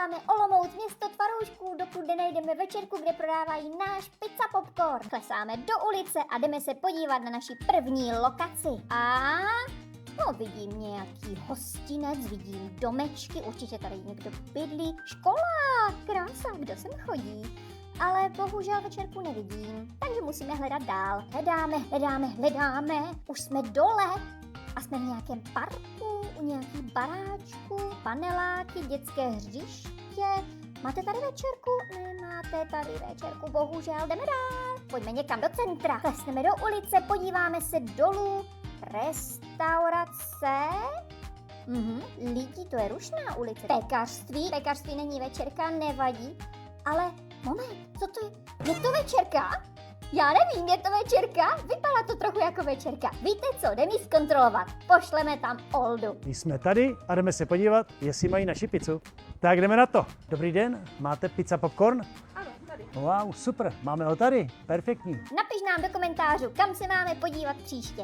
Obléháme Olomouc, město tvaroušků, dokud nenajdeme večerku, kde prodávají náš pizza popcorn. Klesáme do ulice a jdeme se podívat na naši první lokaci. No, vidím nějaký hostinec, vidím domečky, určitě tady někdo bydlí. Škola, krása, kdo sem chodí? Ale bohužel večerku nevidím, takže musíme hledat dál. Hledáme, už jsme dole a jsme v nějakém parku, u nějaký baráčku, paneláky, dětské hřiště. Máte tady večerku? Nemáte tady večerku, bohužel, jdeme dál. Pojďme někam do centra, klesneme do ulice, podíváme se dolů. Restaurace? Lidi, to je Rušná ulice. Pekařství není večerka, nevadí. Ale moment, co to je? Je to večerka? Já nevím, je to večerka? Vypadá to trochu jako večerka. Víte co, jdeme ji zkontrolovat. Pošleme tam Oldu. Jsme tady a jdeme se podívat, jestli mají naši pizzu. Tak jdeme na to. Dobrý den, máte pizza popcorn? Ano, tady. Wow, super, máme ho tady, perfektní. Napiš nám do komentářů, kam se máme podívat příště.